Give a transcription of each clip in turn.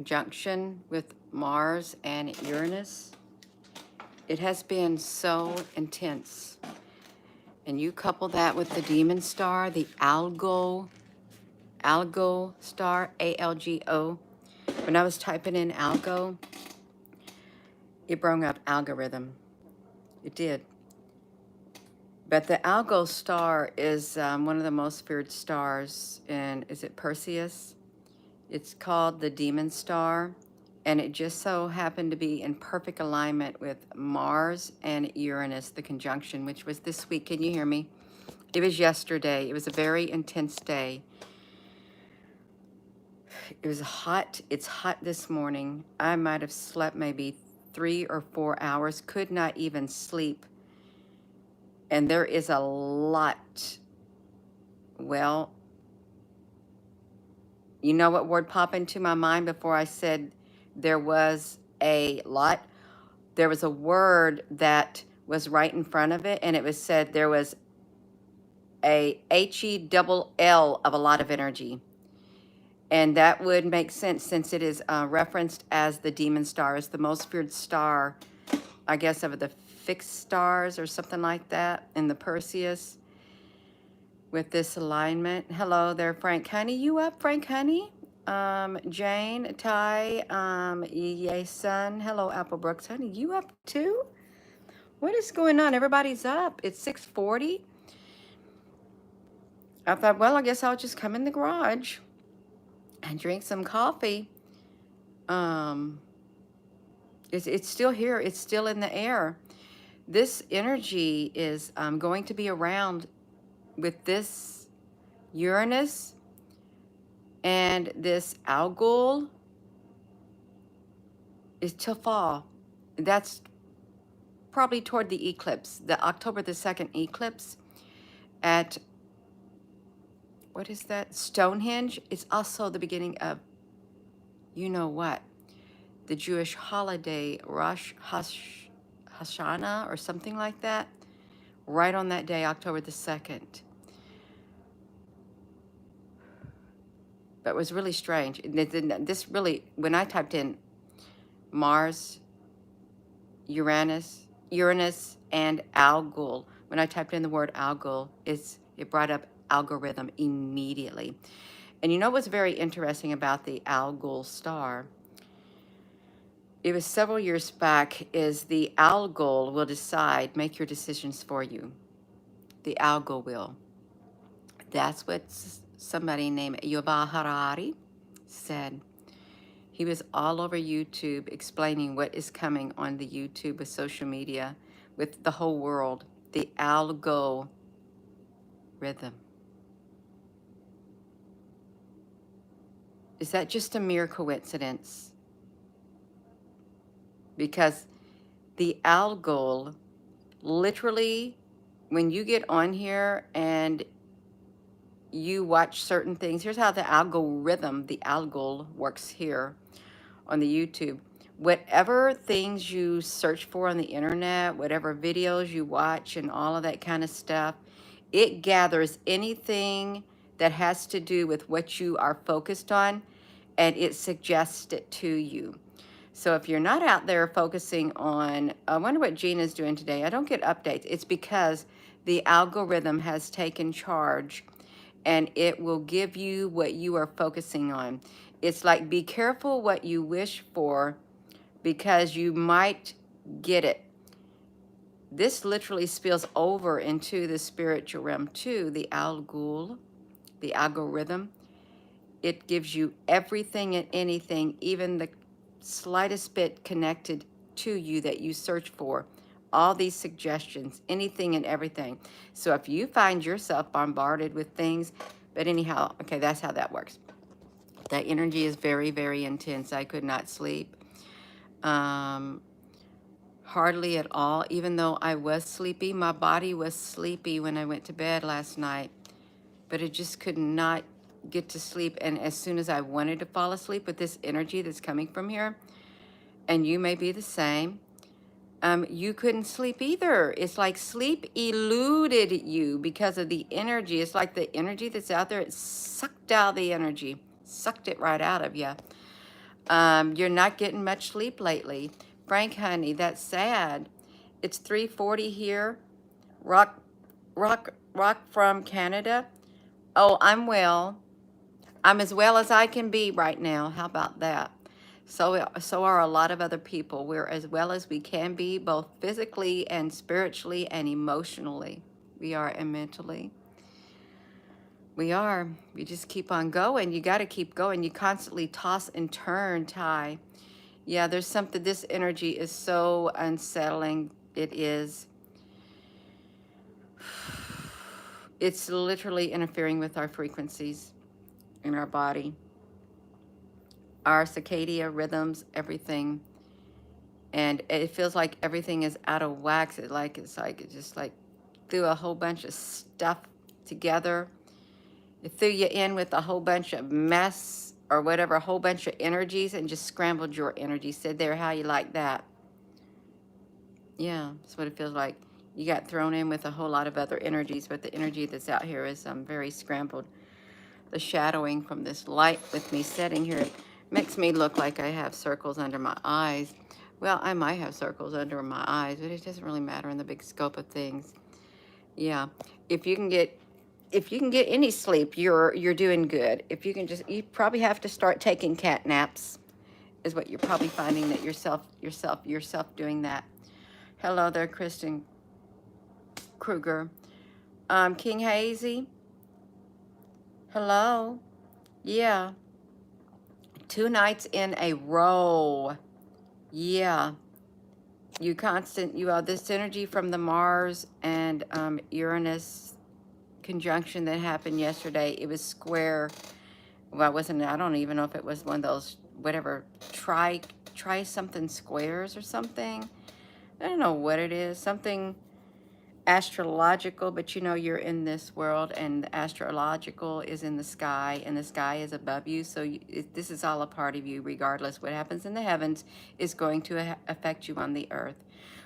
conjunction with Mars and Uranus. It has been so intense. And you couple that with the demon star, the Algol star, ALGO. When I was typing in Algo, it brought up algorithm. It did. But the Algol star is one of the most feared stars in, is it Perseus? It's called the demon star. And it just so happened to be in perfect alignment with Mars and Uranus, the conjunction, which was this week. Can you hear me? It was yesterday. It was a very intense day. It was hot. It's hot this morning. I might have slept maybe 3 or 4 hours, could not even sleep. And there is a lot. Well, you know what word popped into my mind before I said there was a lot? There was a word that was right in front of it, and it was said there was a HE double L of a lot of energy. And that would make sense since it is referenced as the demon star. It's the most feared star, I guess, of the fixed stars or something like that in the Perseus with this alignment. Hello there, Frank Honey. You up, Frank Honey? Jane, Ty, Ye Sun. Hello, Apple Brooks. Honey, you up too? What is going on? Everybody's up. It's 6:40. I thought, well, I guess I'll just come in the garage and drink some coffee. It's still here. It's still in the air. This energy is going to be around with this Uranus and this Algol is till fall. That's probably toward the eclipse, the October the 2nd eclipse at, what is that? Stonehenge. It's also the beginning of, you know what? The Jewish holiday, Rosh Hashanah or something like that, right on that day, October the 2nd. But it was really strange. This really, when I typed in Mars, Uranus, and Algol, when I typed in the word Algol, it brought up algorithm immediately. And you know what's very interesting about the Algol star? It was several years back, is the Algol will decide, make your decisions for you. The Algol will. That's what somebody named Yuval Harari said. He was all over YouTube explaining what is coming on the YouTube with social media, with the whole world, the algo rhythm. Is that just a mere coincidence? Because the algol, literally, when you get on here and you watch certain things, here's how the algorithm, the algol, works here on the YouTube. Whatever things you search for on the internet, whatever videos you watch and all of that kind of stuff, it gathers anything that has to do with what you are focused on, and it suggests it to you. So if you're not out there focusing on, I wonder what Gina's doing today. I don't get updates. It's because the algorithm has taken charge and it will give you what you are focusing on. It's like, be careful what you wish for because you might get it. This literally spills over into the spiritual realm too, the Algol, the algorithm. It gives you everything and anything, even the slightest bit connected to you that you search for. All these suggestions, anything and everything. So if you find yourself bombarded with things, but anyhow, okay, that's how that works. That energy is very, very intense. I could not sleep. Hardly at all. Even though I was sleepy, my body was sleepy when I went to bed last night, but it just could not get to sleep. And as soon as I wanted to fall asleep with this energy that's coming from here, and you may be the same, you couldn't sleep either. It's like sleep eluded you because of the energy. It's like the energy that's out there, it sucked out the energy, sucked it right out of you. You're not getting much sleep lately. Frank, honey, that's sad. It's 3:40 here. Rock from Canada. Oh, I'm well. I'm as well as I can be right now. How about that? So are a lot of other people. We're as well as we can be, both physically and spiritually and emotionally. We are, and mentally. We are. We just keep on going. You got to keep going. You constantly toss and turn, Ty. Yeah, there's something. This energy is so unsettling. It is. It's literally interfering with our frequencies in our body, our circadian rhythms, everything. And it feels like everything is out of whack. It's just like threw a whole bunch of stuff together. It threw you in with a whole bunch of mess or whatever, a whole bunch of energies, and just scrambled your energy. Said there, how you like that? Yeah, that's what it feels like. You got thrown in with a whole lot of other energies, but the energy that's out here is very scrambled. The shadowing from this light with me sitting here makes me look like I have circles under my eyes. Well, I might have circles under my eyes, but it doesn't really matter in the big scope of things. Yeah, if you can get any sleep, you're doing good. If you can just, you probably have to start taking cat naps, is what you're probably finding that yourself doing that. Hello there, Kristen Kruger. King Hazy. Hello. Yeah. 2 nights in a row. Yeah. This energy from the Mars and Uranus conjunction that happened yesterday. It was square. Well, it wasn't, I don't even know if it was one of those, whatever, try something squares or something. I don't know what it is. Something astrological, but you know you're in this world, and the astrological is in the sky, and the sky is above you. So this is all a part of you, regardless. What happens in the heavens is going to affect you on the earth.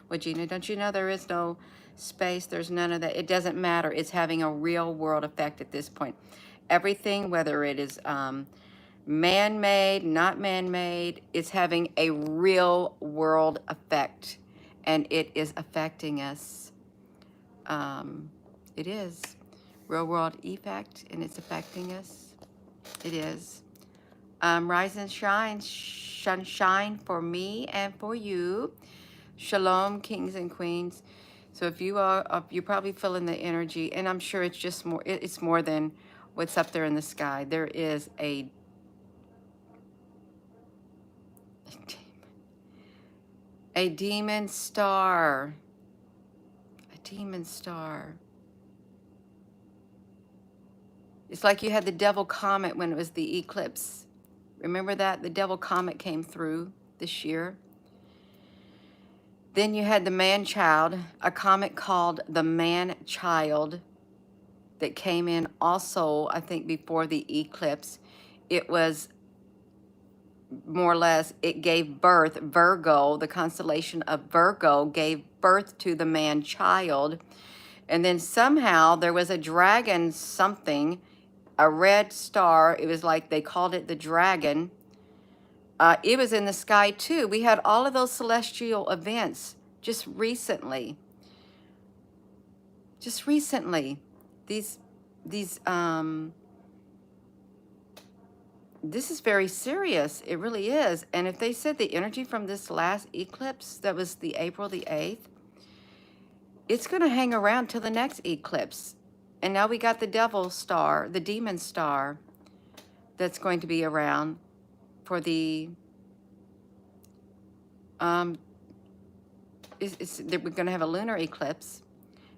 Well, Gina, don't you know there is no space? There's none of that. It doesn't matter. It's having a real world effect at this point. Everything, whether it is man-made, not man-made, it's having a real world effect, and it is affecting us. It is real world effect, and it's affecting us. It is. Rise and shine, sunshine for me and for you. Shalom, kings and queens. So if you are, you're probably feeling the energy, and I'm sure it's just more, it's more than what's up there in the sky. There is a demon star. A demon star. It's like you had the devil comet when it was the eclipse. Remember that? The devil comet came through this year. Then you had the man-child, a comet called the man-child that came in also, I think, before the eclipse. It was more or less, it gave birth, Virgo, the constellation of Virgo gave birth to the man-child. And then somehow there was a dragon something, a red star. It was like they called it the dragon. It was in the sky too. We had all of those celestial events just recently. Just recently. These this is very serious. It really is. And if they said the energy from this last eclipse, that was the April the 8th, it's going to hang around till the next eclipse. And now we got the devil star, the demon star, that's going to be around for the we're going to have a lunar eclipse.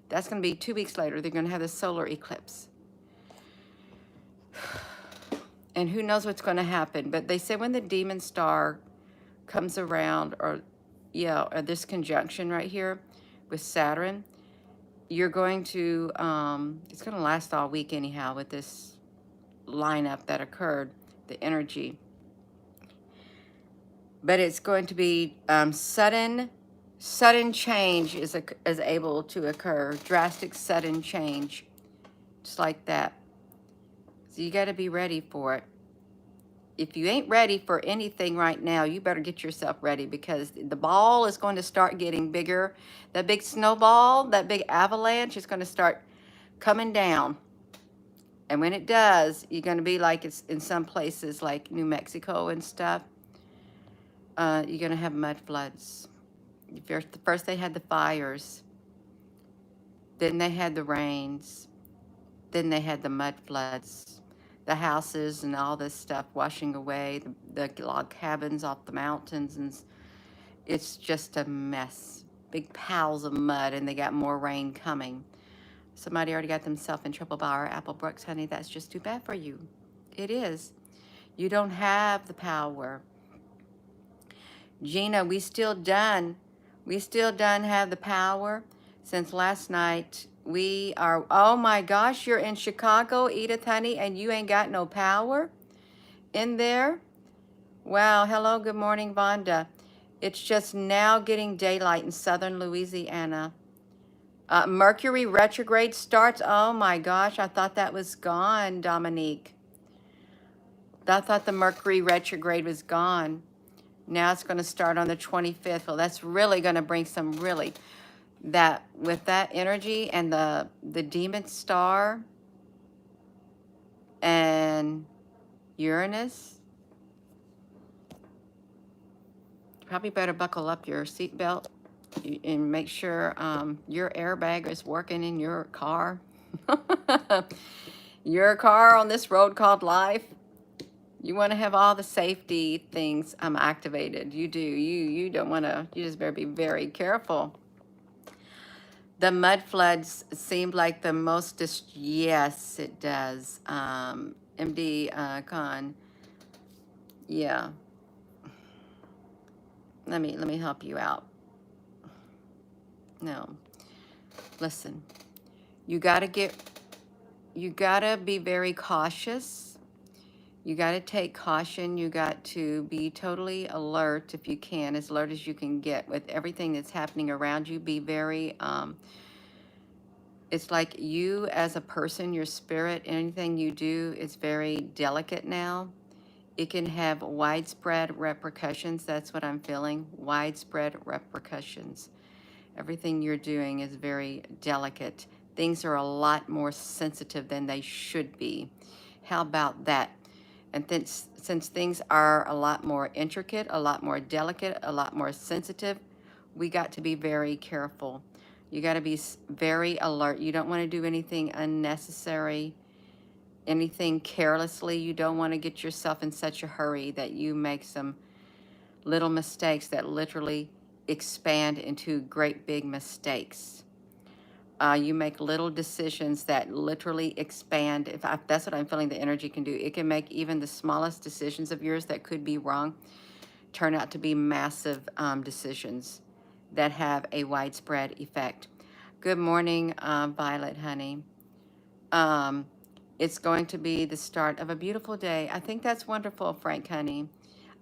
That's going to be 2 weeks later. They're going to have the solar eclipse. And who knows what's going to happen. But they say when the demon star comes around, or this conjunction right here with Saturn, you're going to, it's going to last all week anyhow with this lineup that occurred, the energy. But it's going to be sudden change is able to occur, drastic sudden change, just like that. So you got to be ready for it. if you ain't ready for anything right now, you better get yourself ready, because the ball is going to start getting bigger. That big snowball, that big avalanche is going to start coming down. And when it does, you're going to be like it's in some places like New Mexico and stuff. You're going to have mud floods. First they had the fires, then they had the rains, then they had the mud floods, the houses and all this stuff washing away, the log cabins off the mountains, and it's just a mess. Big piles of mud, and they got more rain coming. Somebody already got themselves in trouble by our Apple Brooks, honey. That's just too bad for you. It is. You don't have the power. Gina, we still done have the power. Since last night, we are, oh my gosh, you're in Chicago, Edith, honey, and you ain't got no power in there? Wow, hello, good morning, Vonda. It's just now getting daylight in southern Louisiana. Mercury retrograde starts, oh my gosh, I thought that was gone, Dominique. I thought the Mercury retrograde was gone. Now it's going to start on the 25th. Well, that's really going to bring some really, that with that energy and the demon star and Uranus, you probably better buckle up your seatbelt and make sure your airbag is working in your car. Your car on this road called life. You want to have all the safety things activated. You do. You don't want to. You just better be very careful. The mud floods seem like the most. Yes, it does. MD Khan. Yeah. Let me help you out. No. Listen. You gotta be very cautious. You got to take caution. You got to be totally alert if you can, as alert as you can get with everything that's happening around you. Be very, it's like you as a person, your spirit, anything you do is very delicate now. It can have widespread repercussions. That's what I'm feeling. Widespread repercussions. Everything you're doing is very delicate. Things are a lot more sensitive than they should be. How about that? And since things are a lot more intricate, a lot more delicate, a lot more sensitive, we got to be very careful. You got to be very alert. You don't want to do anything unnecessary, anything carelessly. You don't want to get yourself in such a hurry that you make some little mistakes that literally expand into great big mistakes. You make little decisions that literally expand. That's what I'm feeling the energy can do. It can make even the smallest decisions of yours that could be wrong turn out to be massive decisions that have a widespread effect. Good morning, Violet, honey. It's going to be the start of a beautiful day. I think that's wonderful, Frank, honey.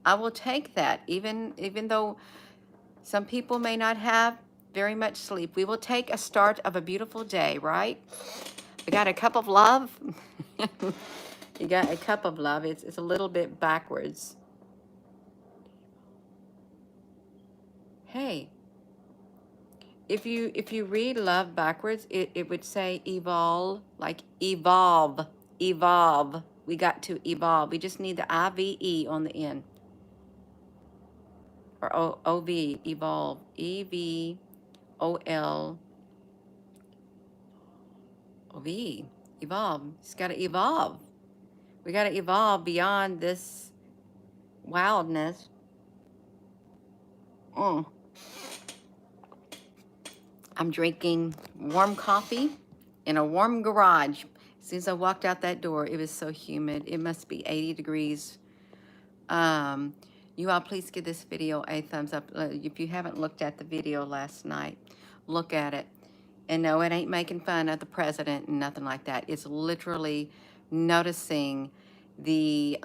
I will take that, even though some people may not have very much sleep. We will take a start of a beautiful day, right? We got a cup of love. You got a cup of love. It's a little bit backwards. Hey, if you read love backwards, it would say evolve, like evolve, evolve. We got to evolve. We just need the IVE on the end. Or OV, evolve, EVOL. OV, evolve. It's got to evolve. We got to evolve beyond this wildness. I'm drinking warm coffee in a warm garage. As soon as I walked out that door, it was so humid. It must be 80 degrees. You all please give this video a thumbs up. If you haven't looked at the video last night, look at it. And no, it ain't making fun of the president and nothing like that. It's literally noticing the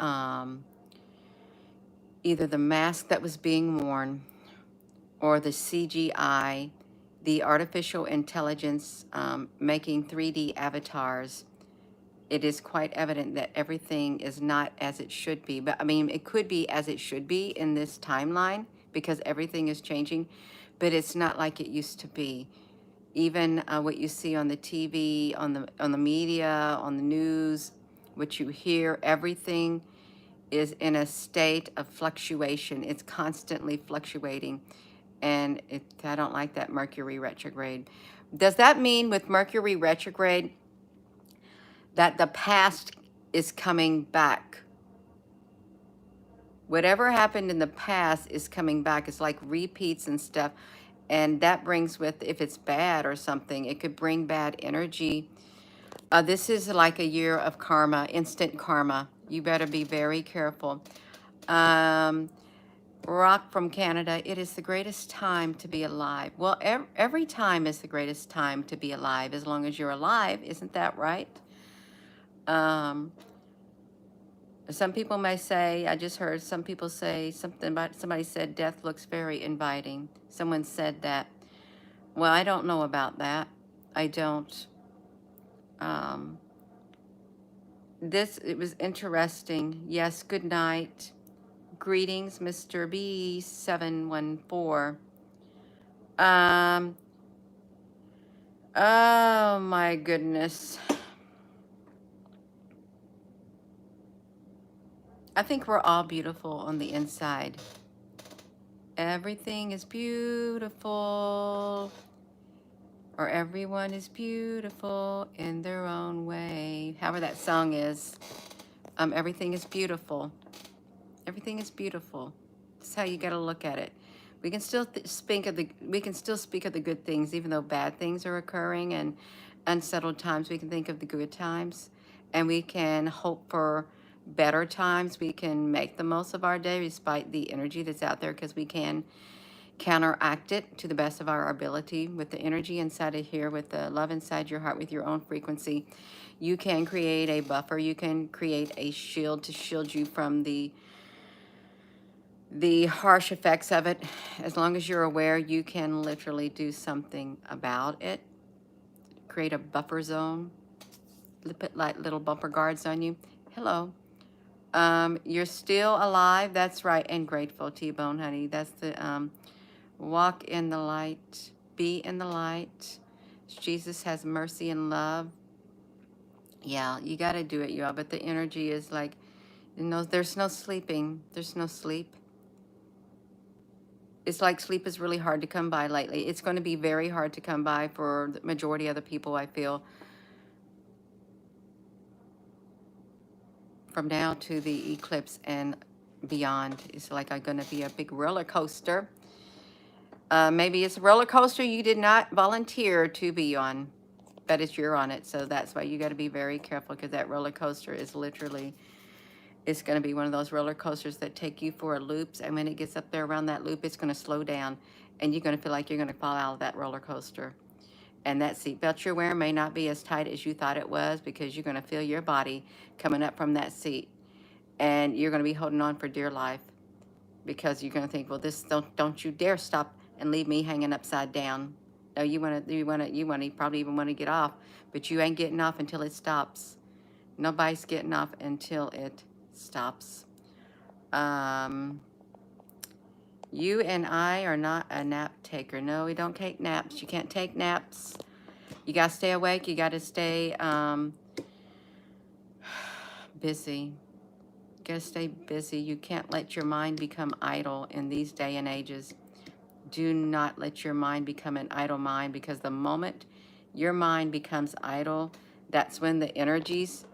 either the mask that was being worn or the CGI, the artificial intelligence making 3D avatars it is quite evident that everything is not as it should be. But I mean, it could be as it should be in this timeline because everything is changing, but it's not like it used to be. Even what you see on the TV, on the media, on the news, what you hear, everything is in a state of fluctuation. It's constantly fluctuating, and I don't like that Mercury retrograde. Does that mean with Mercury retrograde that the past is coming back? Whatever happened in the past is coming back. It's like repeats and stuff. And that brings with, if it's bad or something, it could bring bad energy. This is like a year of karma, instant karma. You better be very careful. Um, Rock from Canada, it is the greatest time to be alive. Well, every time is the greatest time to be alive, as long as you're alive. Isn't that right? Um, some people may say, I just heard some people say something about, somebody said death looks very inviting. Someone said that. Well, I don't know about that. I don't. Um, it was interesting. Yes, good night. Greetings, Mr. B714. Um, oh my goodness. I think we're all beautiful on the inside. Everything is beautiful, or everyone is beautiful in their own way. However that song is. Everything is beautiful. Everything is beautiful. That's how you got to look at it. We can still speak of the good things, even though bad things are occurring and unsettled times. We can think of the good times, and we can hope for better times. We can make the most of our day despite the energy that's out there, because we can counteract it to the best of our ability with the energy inside of here, with the love inside your heart, with your own frequency. You can create a buffer. You can create a shield to shield you from the harsh effects of it. As long as you're aware, you can literally do something about it. Create a buffer zone. Put like little bumper guards on you. Hello. You're still alive. That's right. And grateful, T-Bone, honey. That's the walk in the light. Be in the light. Jesus has mercy and love. Yeah, you got to do it, y'all. But the energy is like, there's no sleeping. There's no sleep. It's like sleep is really hard to come by lately. It's going to be very hard to come by for the majority of the people, I feel. From now to the eclipse and beyond, it's like going to be a big roller coaster. Maybe it's a roller coaster you did not volunteer to be on, but you're on it. So that's why you got to be very careful, because that roller coaster is literally, it's going to be one of those roller coasters that take you for a loop. And when it gets up there around that loop, it's going to slow down, and you're going to feel like you're going to fall out of that roller coaster. And that seatbelt you're wearing may not be as tight as you thought it was, because you're going to feel your body coming up from that seat, and you're going to be holding on for dear life, because you're going to think, well, this don't you dare stop and leave me hanging upside down. No, you probably even want to get off, but you ain't getting off until it stops. Nobody's getting off until it stops. You and I are not a nap taker. No, we don't take naps. You can't take naps. You got to stay awake. You got to stay busy. You got to stay busy. You can't let your mind become idle in these day and ages. Do not let your mind become an idle mind, because the moment your mind becomes idle, that's when the energies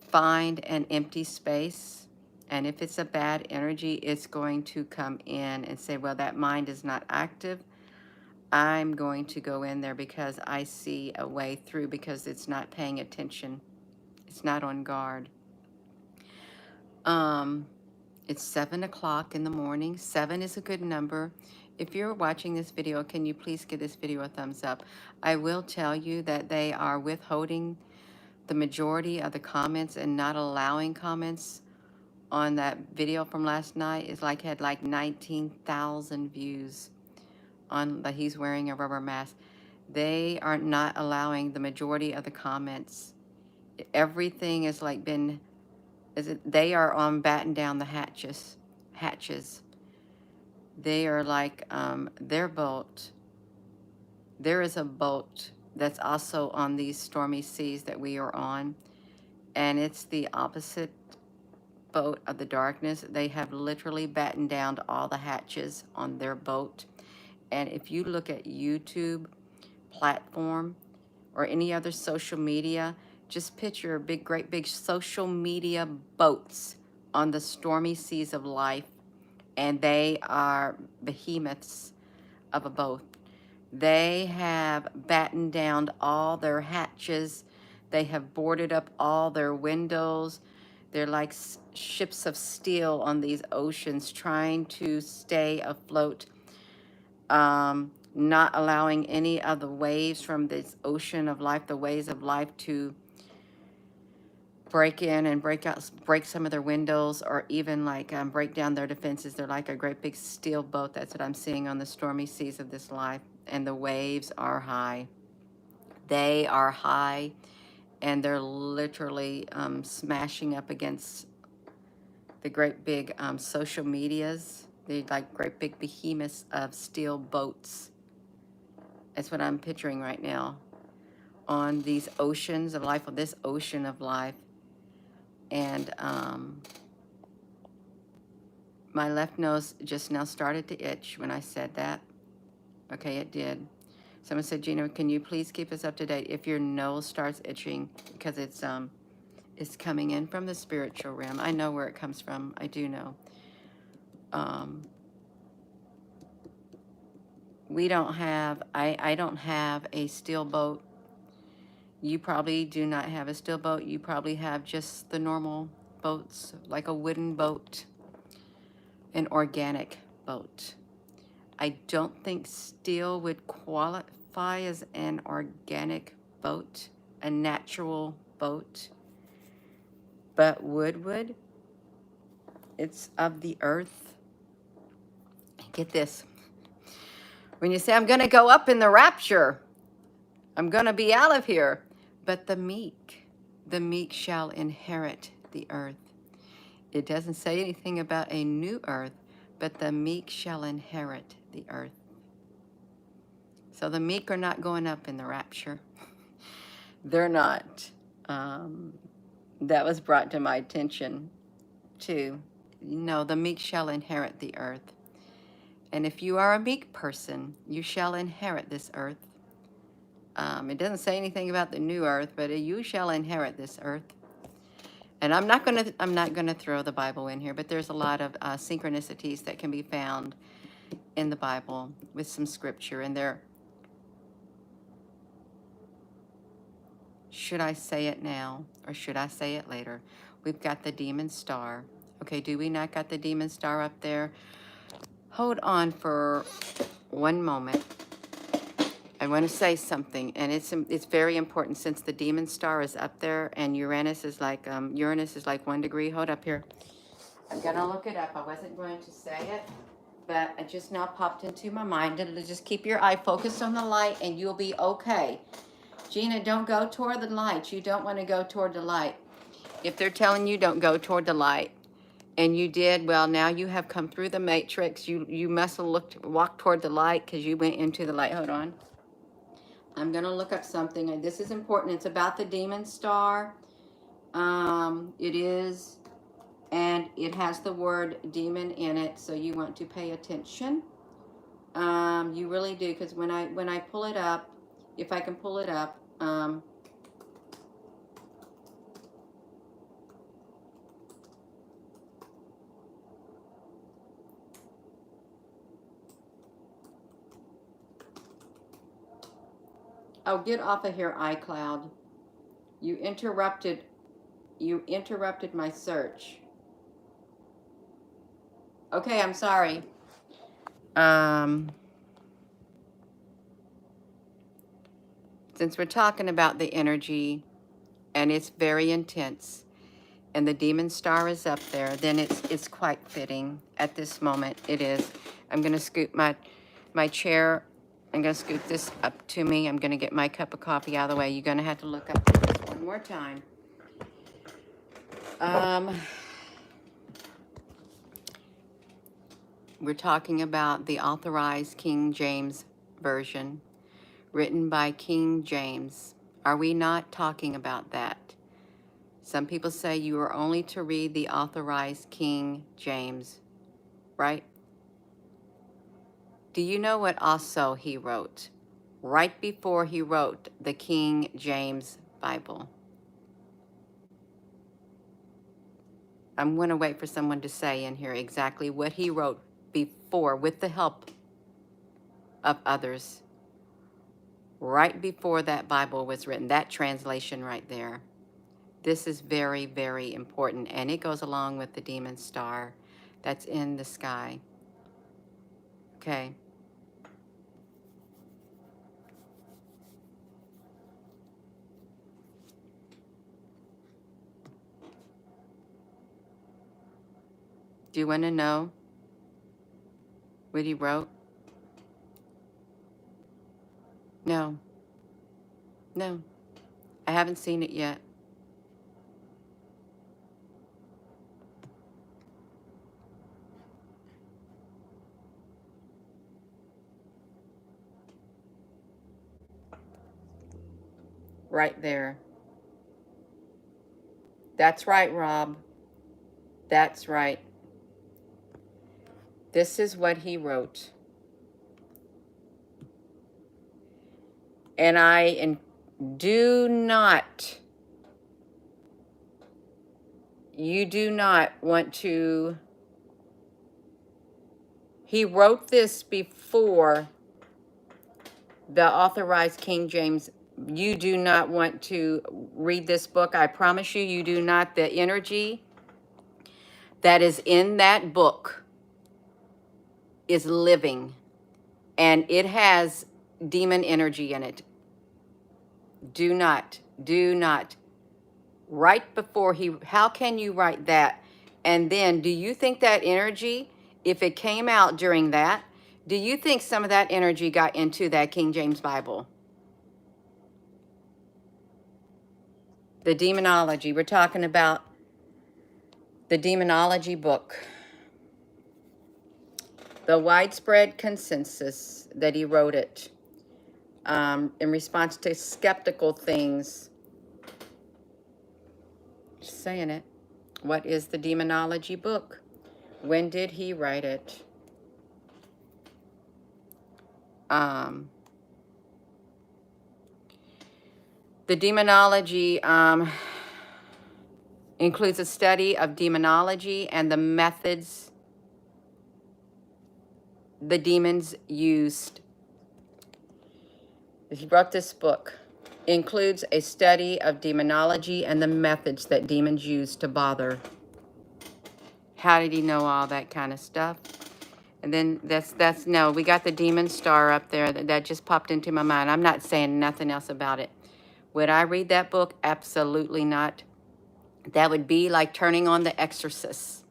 find an empty space. And if it's a bad energy, it's going to come in and say, well, that mind is not active. I'm going to go in there because I see a way through, because it's not paying attention. It's not on guard. It's 7 o'clock in the morning. 7 is a good number. If you're watching this video, can you please give this video a thumbs up? I will tell you that they are withholding the majority of the comments and not allowing comments on that video from last night. It's like had like 19,000 views on that he's wearing a rubber mask. They are not allowing the majority of the comments Everything is like been, they are on batten down the hatches. They are like, their boat. There is a boat that's also on these stormy seas that we are on, and it's the opposite boat of the darkness. They have literally battened down all the hatches on their boat. And if you look at YouTube platform or any other social media, just picture great big social media boats on the stormy seas of life, and they are behemoths of a boat. They have battened down all their hatches. They have boarded up all their windows. They're like ships of steel on these oceans trying to stay afloat, not allowing any of the waves from this ocean of life, the waves of life, to break in and break some of their windows, or even like break down their defenses. They're like a great big steel boat. That's what I'm seeing on the stormy seas of this life. And the waves are high. They are high, and they're literally smashing up against the great big social medias. They're like great big behemoths of steel boats. That's what I'm picturing right now on these oceans of life, on this ocean of life. And my left nose just now started to itch when I said that. Okay, it did. Someone said, Gina, can you please keep us up to date if your nose starts itching, because it's coming in from the spiritual realm. I know where it comes from. I do know. We don't have, I don't have a steel boat. You probably do not have a steel boat. You probably have just the normal boats, like a wooden boat, an organic boat. I don't think steel would qualify as an organic boat, a natural boat, but wood would. It's of the earth. Get this. When you say, I'm going to go up in the rapture, I'm going to be out of here. But the meek shall inherit the earth. It doesn't say anything about a new earth, but the meek shall inherit the earth. So the meek are not going up in the rapture. They're not. That was brought to my attention too. No, the meek shall inherit the earth. And if you are a meek person, you shall inherit this earth. It doesn't say anything about the new earth, but you shall inherit this earth. And I'm not gonna throw the Bible in here, but there's a lot of synchronicities that can be found in the Bible with some scripture. And there, should I say it now or should I say it later? We've got the demon star. Okay, do we not got the demon star up there? Hold on for one moment. I want to say something, and it's very important, since the demon star is up there and Uranus is like 1 degree. Hold up here. I'm gonna look it up. I wasn't going to say it, but it just now popped into my mind. Just keep your eye focused on the light, and you'll be okay. Gina, don't go toward the light. You don't want to go toward the light. If they're telling you don't go toward the light, and you did, well, now you have come through the matrix. You must have walked toward the light because you went into the light. Hold on. I'm going to look up something. This is important. It's about the demon star. It is, and it has the word demon in it, so you want to pay attention. You really do, because when I pull it up, if I can pull it up, oh, get off of here, iCloud. You interrupted my search. Okay, I'm sorry. Since we're talking about the energy, and it's very intense, and the demon star is up there, then it's quite fitting at this moment. It is. I'm going to scoot my chair. I'm going to scoot this up to me. I'm going to get my cup of coffee out of the way. You're going to have to look up this one more time. Um, we're talking about the Authorized King James Version, written by King James. Are we not talking about that? Some people say you are only to read the Authorized King James, right? Do you know what also he wrote? Right before he wrote the King James Bible. I'm going to wait for someone to say in here exactly what he wrote before, with the help of others, right before that Bible was written, that translation right there. This is very, very important, and it goes along with the demon star that's in the sky. Okay. Do you want to know what he wrote? No, no, I haven't seen it yet. Right there. That's right, Rob. That's right. This is what he wrote. And do not, you do not want to, he wrote this before the Authorized King James. You do not want to read this book. I promise you, you do not. The energy that is in that book is living, and it has demon energy in it. Do not, do not. Right before he, how can you write that? And then, do you think that energy, if it came out during that, do you think some of that energy got into that King James Bible? The demonology, we're talking about the demonology book, the widespread consensus that he wrote it in response to skeptical things. Just saying it. What is the demonology book? When did he write it? The demonology includes a study of demonology and the methods the demons used. He wrote this book. Includes a study of demonology and the methods that demons use to bother. How did he know all that kind of stuff? And then that's no, we got the demon star up there that just popped into my mind. I'm not saying nothing else about it. Would I read that book? Absolutely not. That would be like turning on The Exorcist.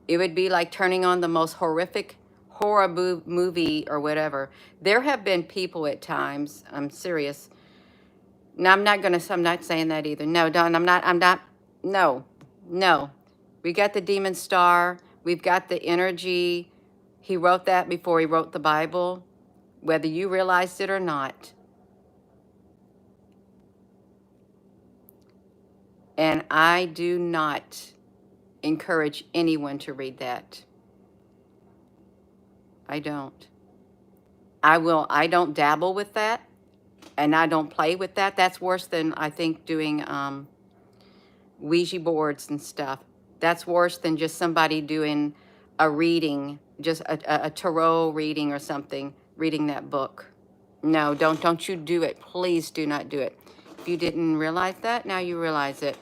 It would be like turning on the most horrific horror movie or whatever. There have been people at times, I'm serious. No, I'm not saying that either. No, don't, I'm not, no, no. We got the demon star. We've got the energy. He wrote that before he wrote the Bible, whether you realized it or not. And I do not encourage anyone to read that. I don't. I don't dabble with that, and I don't play with that. That's worse than, I think, doing Ouija boards and stuff. That's worse than just somebody doing a reading, just a tarot reading or something, reading that book. No, don't you do it. Please do not do it. If you didn't realize that, now you realize it.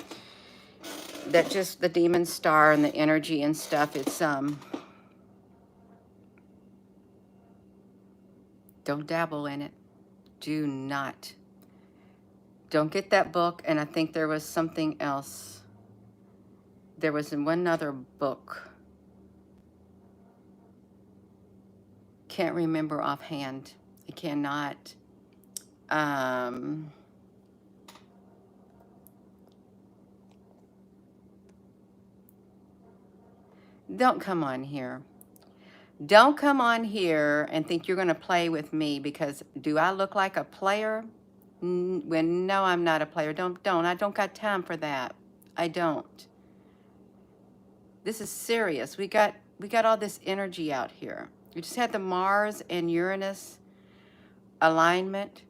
That just the demon star and the energy and stuff, it's don't dabble in it. Do not. Don't get that book. And I think there was something else. There was one other book. Can't remember offhand. I cannot. Don't come on here. Don't come on here and think you're going to play with me, because do I look like a player? When no, I'm not a player. Don't. I don't got time for that. I don't. This is serious. We got all this energy out here. We just had the Mars and Uranus alignment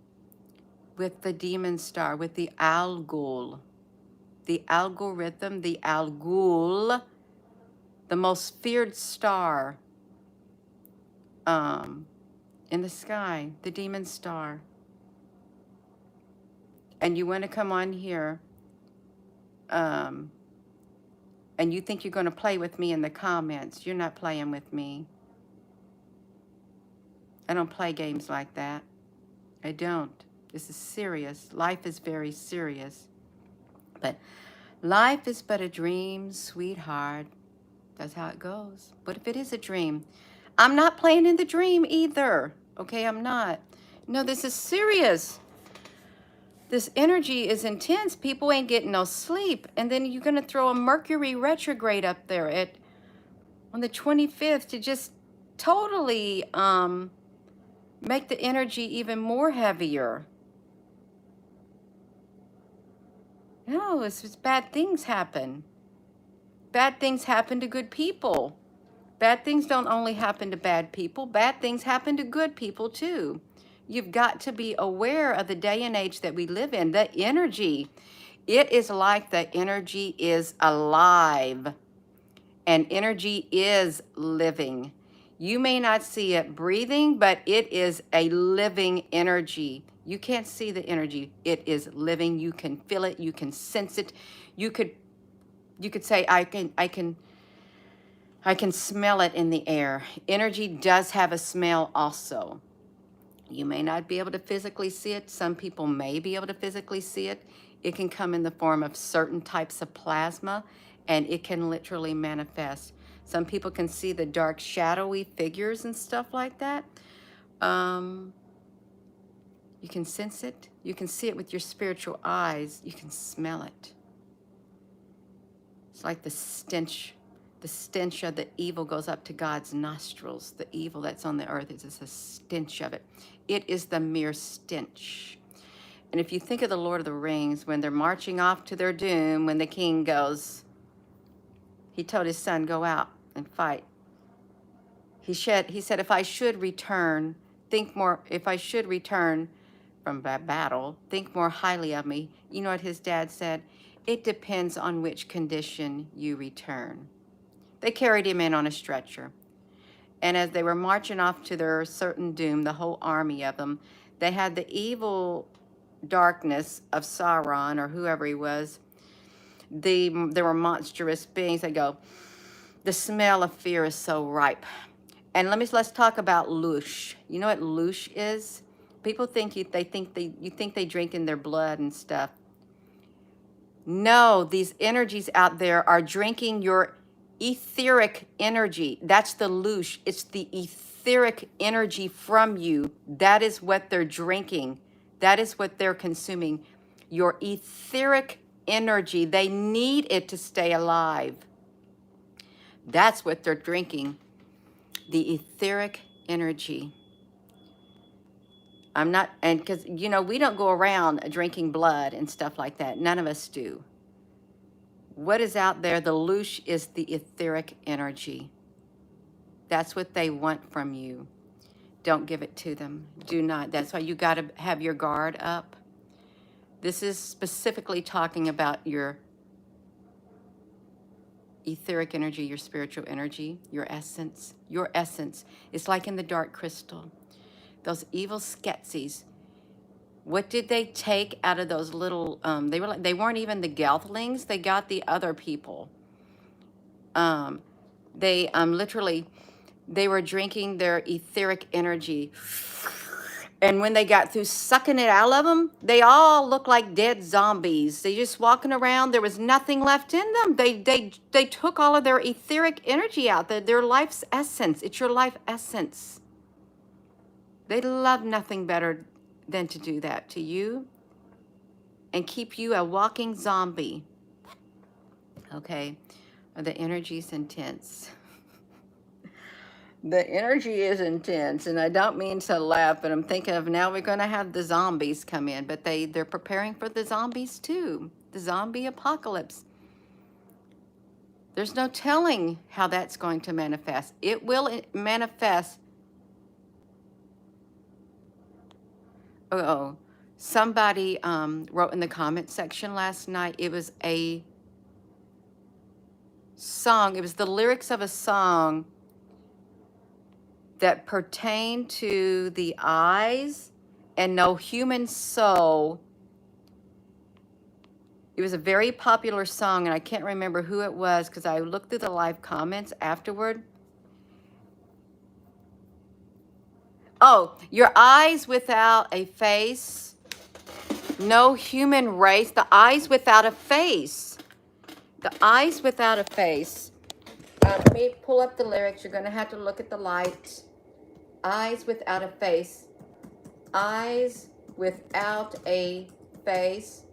with the demon star, with the Algol, the algorithm, the Algol, the most feared star in the sky, the demon star. And you want to come on here and you think you're going to play with me in the comments. You're not playing with me. I don't play games like that. I don't. This is serious. Life is very serious. But life is but a dream, sweetheart. That's how it goes. But if it is a dream, I'm not playing in the dream either. Okay, I'm not. No, this is serious. This energy is intense. People ain't getting no sleep. And then you're going to throw a Mercury retrograde up there on the 25th to just totally make the energy even more heavier. No, it's just bad things happen. Bad things happen to good people. Bad things don't only happen to bad people. Bad things happen to good people too. You've got to be aware of the day and age that we live in. The energy, it is like the energy is alive, and energy is living. You may not see it breathing, but it is a living energy. You can't see the energy. It is living. You can feel it. You can sense it. You could say, I can smell it in the air. Energy does have a smell also. You may not be able to physically see it. Some people may be able to physically see it. It can come in the form of certain types of plasma, and it can literally manifest. Some people can see the dark, shadowy figures and stuff like that. You can sense it. You can see it with your spiritual eyes. You can smell it. It's like the stench of the evil goes up to God's nostrils. The evil that's on the earth is a stench of it. It is the mere stench. And if you think of the Lord of the Rings, when they're marching off to their doom, when the king goes, he told his son, go out and fight. He said, if I should return, if I should return from battle, think more highly of me. You know what his dad said? It depends on which condition you return. They carried him in on a stretcher. And as they were marching off to their certain doom, the whole army of them, they had the evil darkness of Sauron, or whoever he was. There were monstrous beings. They go, the smell of fear is so ripe. And let's talk about loosh. You know what loosh is? People think you think they drink in their blood and stuff. No, these energies out there are drinking your etheric energy. That's the loosh. It's the etheric energy from you. That is what they're drinking. That is what they're consuming. Your etheric energy. They need it to stay alive. That's what they're drinking. The etheric energy. I'm not, and because, you know, we don't go around drinking blood and stuff like that. None of us do. What is out there, the loosh, is the etheric energy. That's what they want from you. Don't give it to them. Do not. That's why you got to have your guard up. This is specifically talking about your etheric energy, your spiritual energy, your essence. Your essence. It's like in the dark crystal. Those evil Skeksis. What did they take out of those little, they weren't even the Gelthlings, they got the other people. They literally, they were drinking their etheric energy. And when they got through sucking it out of them, they all looked like dead zombies. They just walking around, there was nothing left in them. They took all of their etheric energy out, their life's essence. It's your life essence. They love nothing better than to do that to you and keep you a walking zombie. Okay, the energy's intense. The energy is intense, and I don't mean to laugh, but I'm thinking of now we're going to have the zombies come in, but they're preparing for the zombies too. The zombie apocalypse. There's no telling how that's going to manifest. It will manifest. Oh, somebody wrote in the comment section last night. It was a song. It was the lyrics of a song that pertained to the eyes and no human soul. It was a very popular song, and I can't remember who it was because I looked through the live comments afterward. Oh, your eyes without a face, no human race. The eyes without a face. The eyes without a face. Let me pull up the lyrics. You're going to have to look at the light. Eyes without a face. Eyes without a face.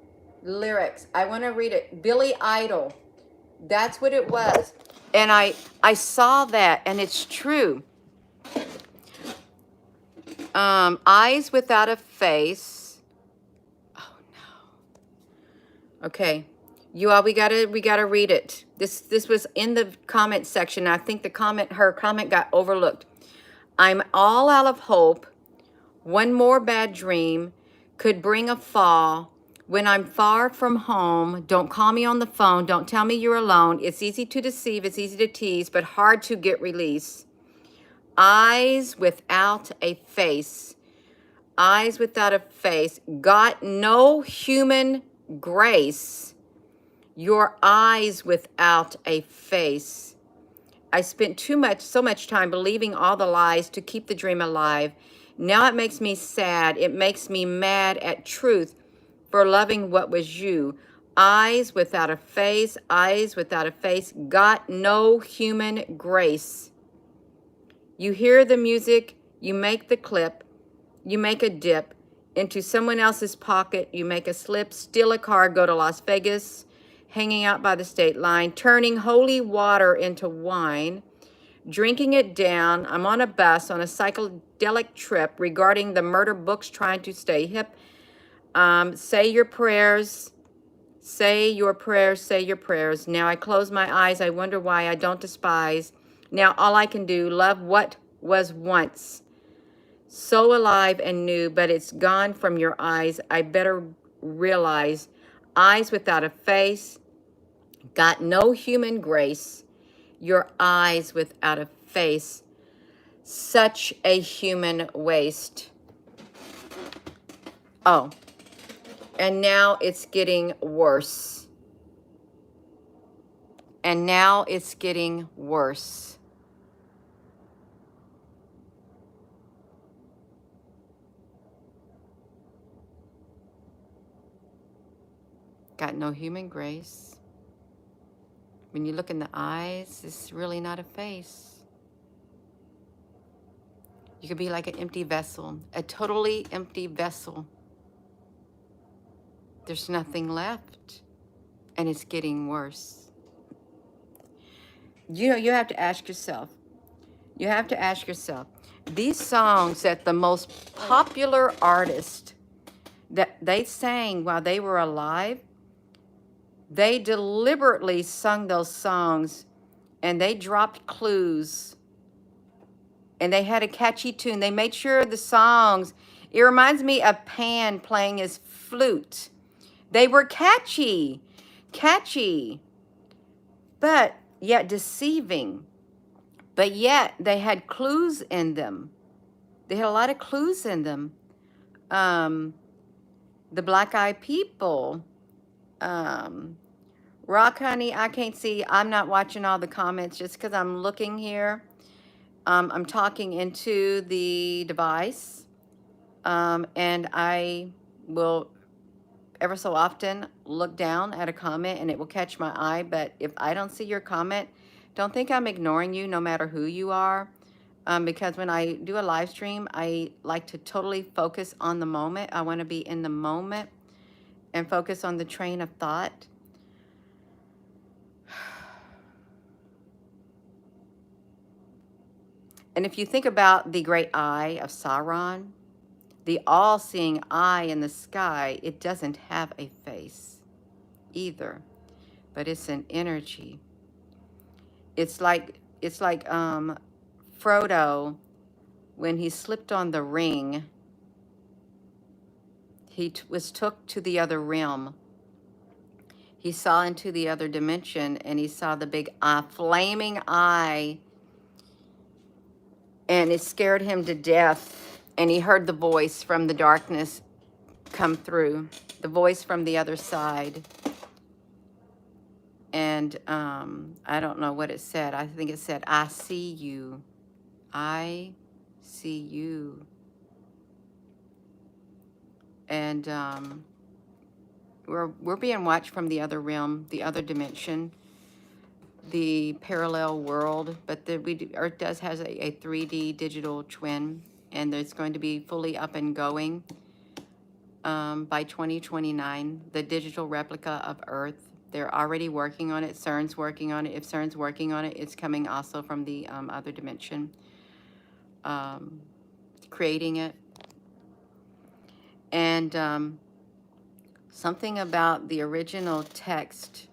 Lyrics. I want to read it. Billy Idol. That's what it was. And I saw that, and it's true. Eyes without a face. Oh no. Okay. You all, we gotta read it. This was in the comment section. I think her comment got overlooked. I'm all out of hope. One more bad dream could bring a fall. When I'm far from home, don't call me on the phone. Don't tell me you're alone. It's easy to deceive. It's easy to tease, but hard to get release. Eyes without a face. Eyes without a face. Got no human grace. Your eyes without a face. I spent so much time believing all the lies to keep the dream alive. Now it makes me sad. It makes me mad at truth for loving what was you. Eyes without a face, eyes without a face, got no human grace. You hear the music, you make the clip, you make a dip into someone else's pocket, you make a slip, steal a car, go to Las Vegas, hanging out by the state line, turning holy water into wine, drinking it down. I'm on a bus on a psychedelic trip regarding the murder books, trying to stay hip. Say your prayers, say your prayers, say your prayers. Now I close my eyes. I wonder why I don't despise. Now all I can do, love what was once so alive and new, but it's gone from your eyes. I better realize. Eyes without a face, got no human grace. Your eyes without a face, such a human waste. Oh, and now it's getting worse. And now it's getting worse. Got no human grace. When you look in the eyes, it's really not a face. You could be like an empty vessel, a totally empty vessel. There's nothing left, and it's getting worse. You have to ask yourself, these songs that the most popular artist that they sang while they were alive, they deliberately sung those songs and they dropped clues and they had a catchy tune. They made sure the songs, it reminds me of Pan playing his flute. They were catchy, but yet deceiving. But yet they had clues in them. They had a lot of clues in them. The Black Eyed People, Rock Honey, I can't see. I'm not watching all the comments just because I'm looking here. I'm talking into the device, and I will ever so often look down at a comment and it will catch my eye. But if I don't see your comment, don't think I'm ignoring you no matter who you are. Because when I do a live stream, I like to totally focus on the moment. I want to be in the moment and focus on the train of thought. And if you think about the great eye of Sauron, the all-seeing eye in the sky, it doesn't have a face either, but it's an energy. It's like Frodo, when he slipped on the ring, he was took to the other realm. He saw into the other dimension, and he saw the big flaming eye, and it scared him to death. And he heard the voice from the darkness come through, the voice from the other side. And I don't know what it said. I think it said, "I see you. I see you." And we're being watched from the other realm, the other dimension, the parallel world. But Earth does has a 3D digital twin, and it's going to be fully up and going by 2029. The digital replica of Earth. They're already working on it. CERN's working on it. If CERN's working on it, it's coming also from the other dimension, creating it. And something about the original text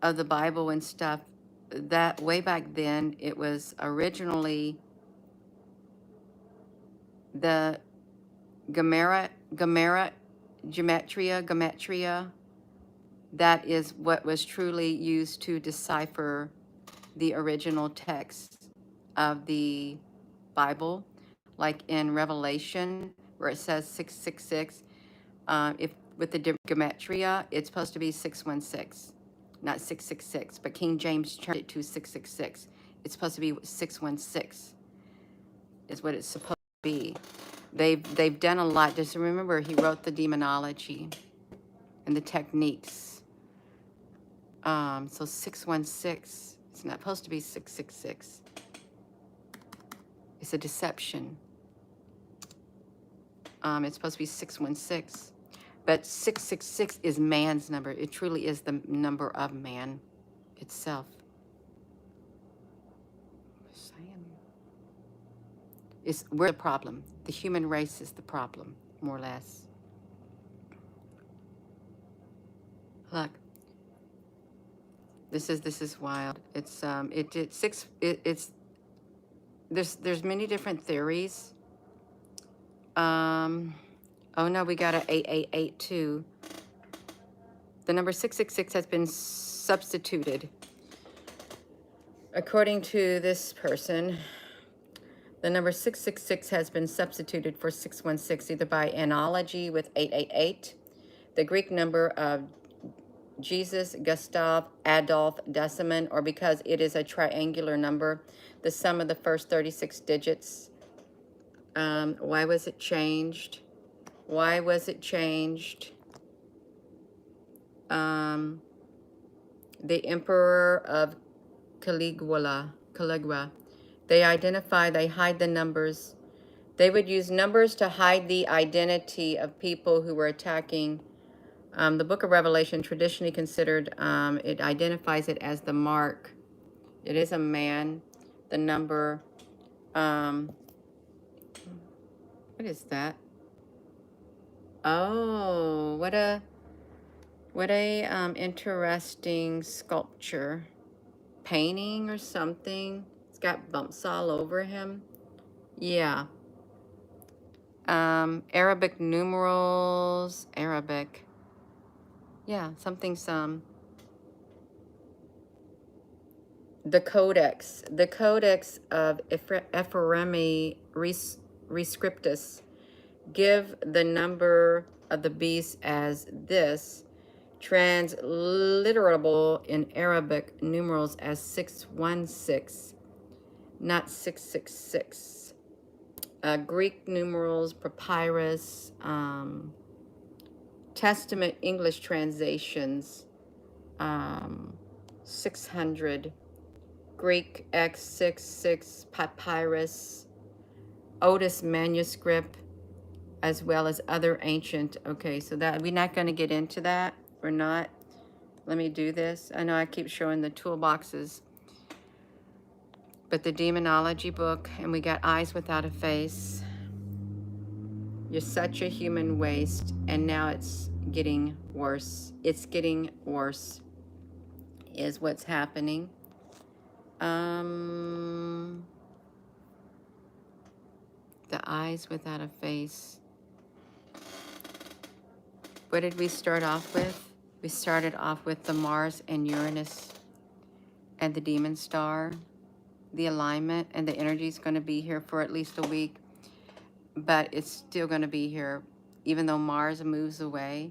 of the Bible and stuff, that way back then, it was originally the gematria, that is what was truly used to decipher the original text of the Bible. Like in Revelation, where it says 666, if with the gematria, it's supposed to be 616, not 666. But King James turned it to 666. It's supposed to be 616, is what it's supposed to be. They've done a lot. Just remember, he wrote the demonology and the techniques. So 616. It's not supposed to be 666. It's a deception. It's supposed to be 616. But 666 is man's number. It truly is the number of man itself. We're the problem. The human race is the problem, more or less. Look. This is wild. It's there's many different theories. Oh no, we got a 8882. The number 666 has been substituted. According to this person, the number 666 has been substituted for 616, either by analogy with 888, the Greek number of Jesus, Gustav, Adolf, Deciman, or because it is a triangular number, the sum of the first 36 digits. Why was it changed? Why was it changed? The Emperor of Caligula, they hide the numbers. They would use numbers to hide the identity of people who were attacking. The book of Revelation, traditionally considered, it identifies it as the mark. It is a man. The number, what is that? Oh, what a interesting sculpture, painting or something. It's got bumps all over him. Yeah. Arabic numerals, Arabic. Yeah, something, the codex of Ephraemi Rescriptus give the number of the beast as this, transliterable in Arabic numerals as 616, not 666. Greek numerals, papyrus, Testament English translations, 600. Greek X66, papyrus, Otis manuscript, as well as other ancient. Okay, so that we're not going to get into that. We're not. Let me do this. I know I keep showing the toolboxes. But the demonology book, and we got eyes without a face. You're such a human waste, and now it's getting worse. It's getting worse, is what's happening. The eyes without a face. What did we start off with? We started off with the Mars and Uranus and the demon star, the alignment, and the energy is going to be here for at least a week, but it's still going to be here. Even though Mars moves away,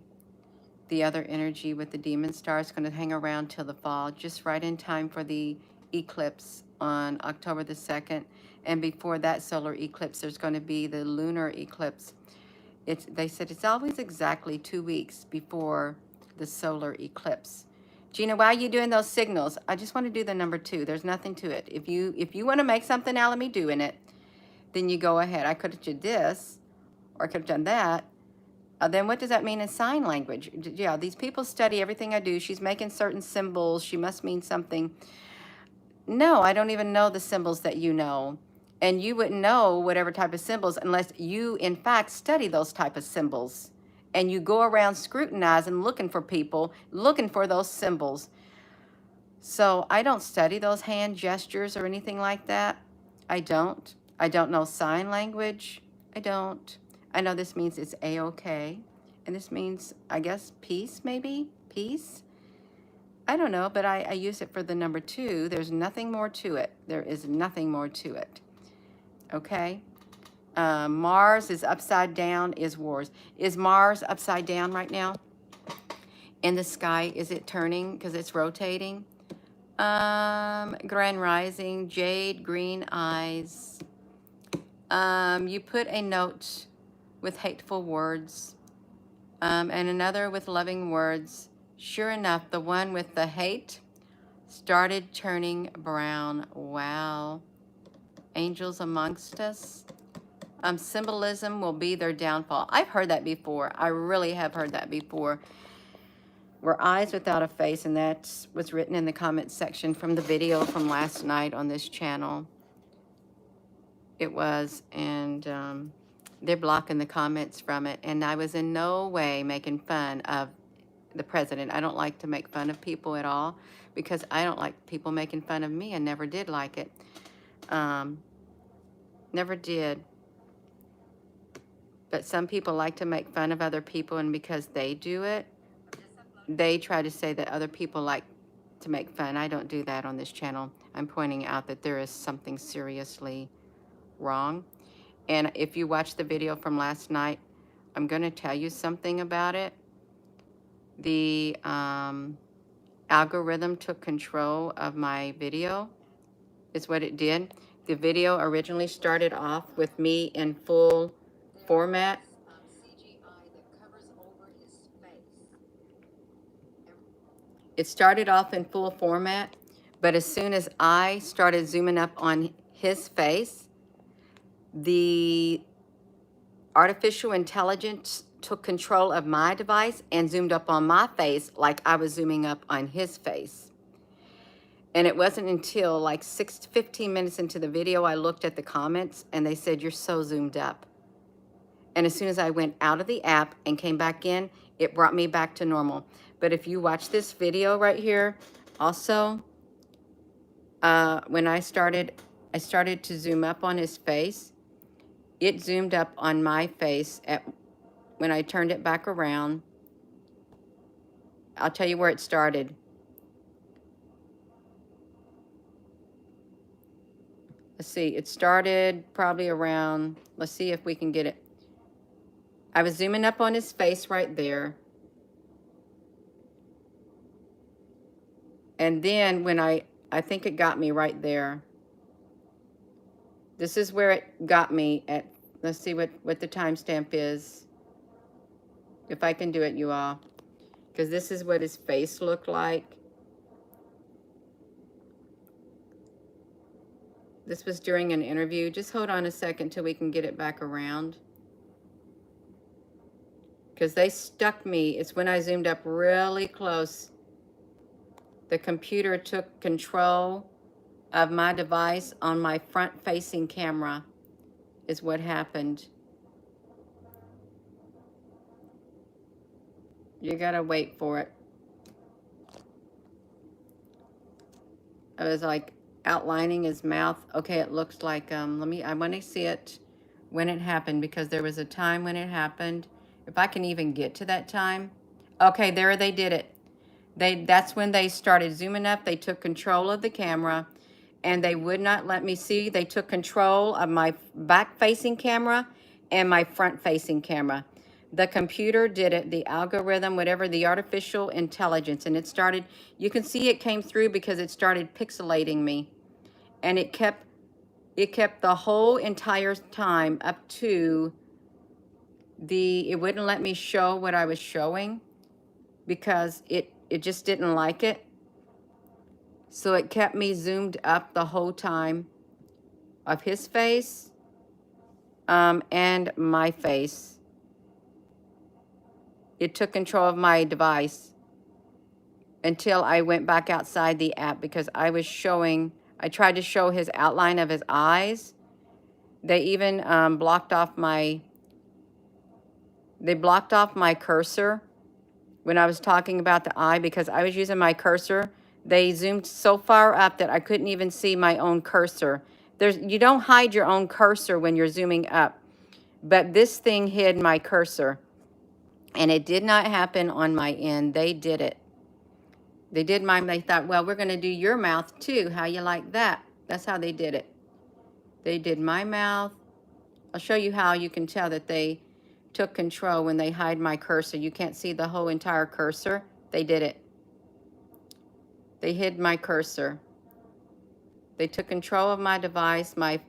the other energy with the demon star is going to hang around till the fall, just right in time for the eclipse on October the 2nd. And before that solar eclipse, there's going to be the lunar eclipse. They said it's always exactly 2 weeks before the solar eclipse. Gina, why are you doing those signals? I just want to do the number 2. There's nothing to it. If you want to make something out of me doing it, then you go ahead. I could have did this, or I could have done that. Then what does that mean in sign language? Yeah, these people study everything I do. She's making certain symbols. She must mean something. No, I don't even know the symbols that you know. And you wouldn't know whatever type of symbols unless you, in fact, study those type of symbols. And you go around scrutinizing, looking for people, looking for those symbols. So I don't study those hand gestures or anything like that. I don't. I don't know sign language. I don't. I know this means it's A-OK. And this means, I guess, peace, maybe? Peace? I don't know, but I use it for the number 2. There's nothing more to it. There is nothing more to it. Okay? Mars is upside down, is wars. Is Mars upside down right now? In the sky, is it turning because it's rotating? Grand Rising, Jade, Green Eyes. You put a note with hateful words, and another with loving words. Sure enough, the one with the hate started turning brown. Wow. Angels amongst us. Symbolism will be their downfall. I've heard that before. I really have heard that before. We're eyes without a face, and that's what's written in the comments section from the video from last night on this channel. It was, and they're blocking the comments from it. And I was in no way making fun of the president. I don't like to make fun of people at all because I don't like people making fun of me. I never did like it. Never did. But some people like to make fun of other people, and because they do it, they try to say that other people like to make fun. I don't do that on this channel. I'm pointing out that there is something seriously wrong. And if you watch the video from last night, I'm going to tell you something about it. The algorithm took control of my video, is what it did. The video originally started off with me in full format. It started off in full format, but as soon as I started zooming up on his face, the artificial intelligence took control of my device and zoomed up on my face like I was zooming up on his face. And it wasn't until like 6 to 15 minutes into the video I looked at the comments and they said, "You're so zoomed up." And as soon as I went out of the app and came back in, it brought me back to normal. But if you watch this video right here, also, when I started to zoom up on his face. It zoomed up on my face when I turned it back around. I'll tell you where it started. Let's see, it started probably around, let's see if we can get it. I was zooming up on his face right there. And then when I think it got me right there. This is where it got me at, let's see what the timestamp is. If I can do it, you all. Because this is what his face looked like. This was during an interview. Just hold on a second till we can get it back around. Because they stuck me. It's when I zoomed up really close. The computer took control of my device on my front-facing camera is what happened. You gotta wait for it. I was like outlining his mouth. Okay, it looks like, I want to see it when it happened, because there was a time when it happened. If I can even get to that time. Okay, there they did it. That's when they started zooming up. They took control of the camera and they would not let me see. They took control of my back facing camera and my front facing camera. The computer did it, the algorithm, whatever, the artificial intelligence. And it started, you can see it came through because it started pixelating me. And it kept the whole entire time up to it wouldn't let me show what I was showing because it just didn't like it. So it kept me zoomed up the whole time of his face and my face. It took control of my device until I went back outside the app because I tried to show his outline of his eyes. They even blocked off my cursor when I was talking about the eye because I was using my cursor. They zoomed so far up that I couldn't even see my own cursor. You don't hide your own cursor when you're zooming up, but this thing hid my cursor, and it did not happen on my end. They did it. They did mine. They thought, well, we're going to do your mouth too. How you like that? That's how they did it. They did my mouth. I'll show you how you can tell that they took control when they hide my cursor. You can't see the whole entire cursor. They did it. They hid my cursor. They took control of my device, my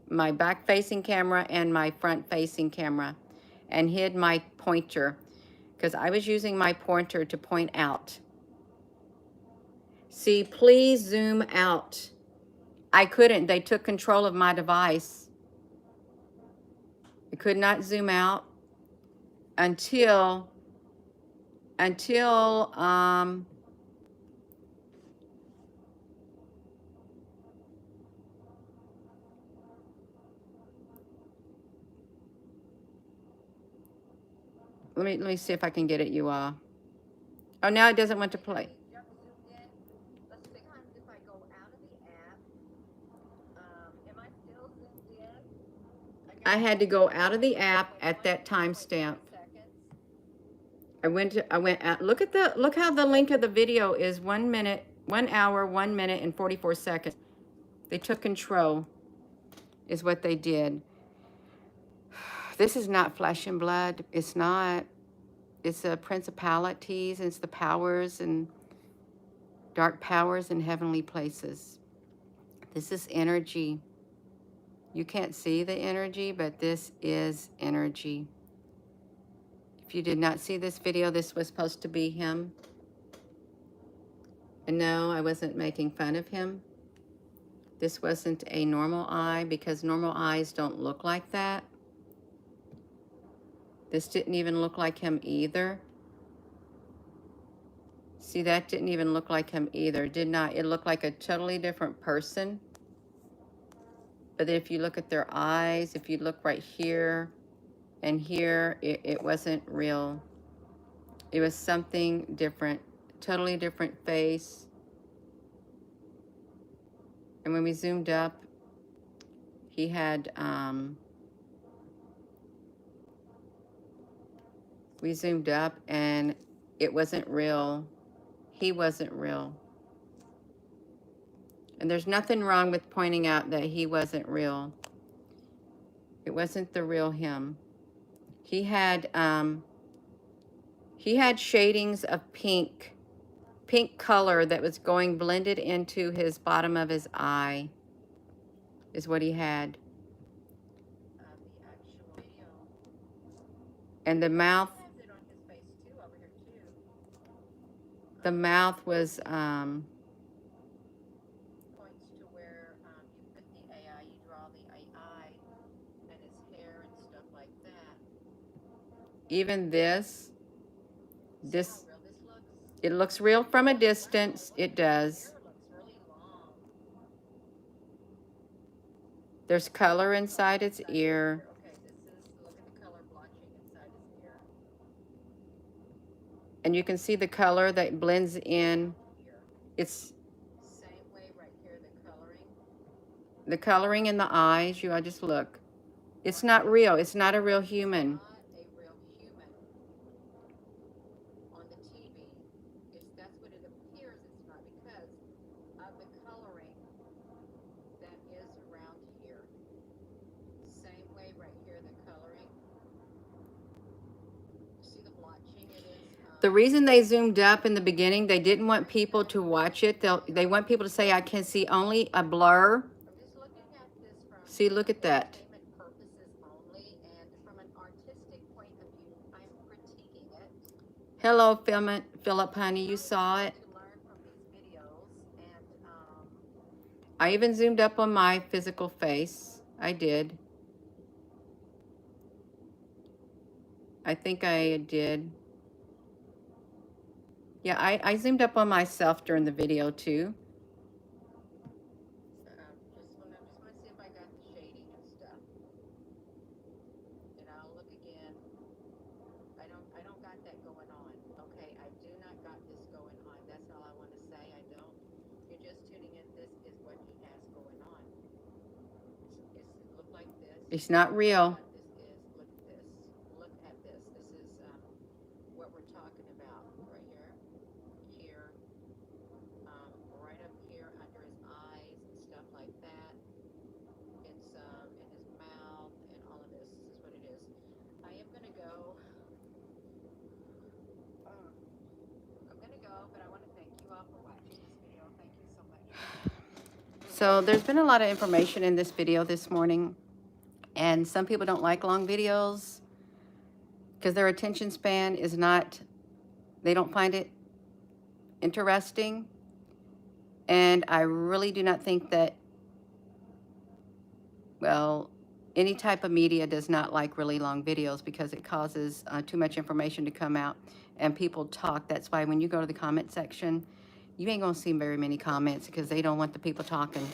back-facing camera and my front-facing camera, and hid my pointer because I was using my pointer to point out. See, please zoom out. I couldn't. They took control of my device. I could not zoom out until let me see if I can get it, you all. Oh, now it doesn't want to play. I had to go out of the app at that timestamp. I went out. Look how the link of the video is 1 minute, 1 hour, 1 minute and 44 seconds. They took control is what they did. This is not flesh and blood. It's not. It's the principalities, and it's the powers and dark powers in heavenly places. This is energy. You can't see the energy, but this is energy. If you did not see this video, this was supposed to be him. And no, I wasn't making fun of him. This wasn't a normal eye because normal eyes don't look like that. This didn't even look like him either. See, that didn't even look like him either. Did not. It looked like a totally different person. But if you look at their eyes, if you look right here and here, it wasn't real. It was something different, totally different face. And when we zoomed up, he had, we zoomed up and it wasn't real. He wasn't real. And there's nothing wrong with pointing out that he wasn't real. It wasn't the real him. He had shadings of pink color that was going blended into his bottom of his eye is what he had. And the mouth was points to where you put the AI, you draw the AI and his hair and stuff like that. Even this it looks real from a distance. It does. There's color inside its ear. Okay, this is, look at the color blotching inside his ear. And you can see the color that blends in. Here. It's Same way right here, the coloring in the eyes. I just look. It's not real. It's not a real human. not a real human on the TV. That's what it appears it's not because of the coloring that is around here. Same way right here, the coloring. See the blotching? It is. The reason they zoomed up in the beginning, they didn't want people to watch it. They want people to say, I can see only a blur. I'm just looking at this from See, look at that. entertainment purposes only, and from an artistic point of view, I'm critiquing it. Hello, Philip, honey, you saw it. To learn from these videos, and I even zoomed up on my physical face. I did. I think I did. Yeah, I zoomed up on myself during the video too. just want to see if I got the shading and stuff. And I'll look again. I don't got that going on. Okay, I do not got this going on. That's all I want to say. I don't. You're just tuning in. This is what he has going on. It look like this. It's not real. Look at this. This is what we're talking about right here. Here. Right up here under his eyes and stuff like that. It's in his mouth and all of this. This is what it is. I am gonna go. I'm gonna go, but I want to thank you all for watching this video. Thank you so much. So there's been a lot of information in this video this morning, and some people don't like long videos because their attention span is not, they don't find it interesting. And I really do not think that, well, any type of media does not like really long videos because it causes too much information to come out and people talk. That's why when you go to the comment section, you ain't gonna see very many comments because they don't want the people talking.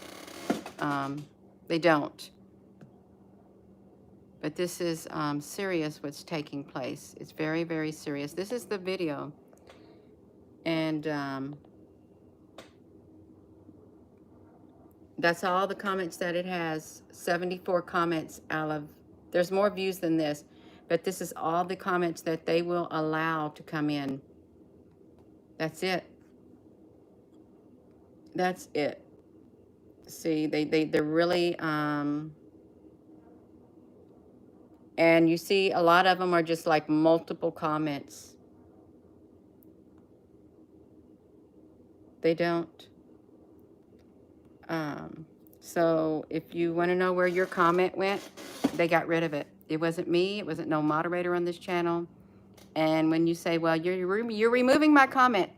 They don't. But this is serious what's taking place. It's very, very serious. This is the video. And that's all the comments that it has. 74 comments out of, there's more views than this, but this is all the comments that they will allow to come in. That's it. That's it. See, they're really, and you see a lot of them are just like multiple comments. They don't. So if you want to know where your comment went, they got rid of it. It wasn't me. It wasn't no moderator on this channel. And when you say, well, you're removing my comment.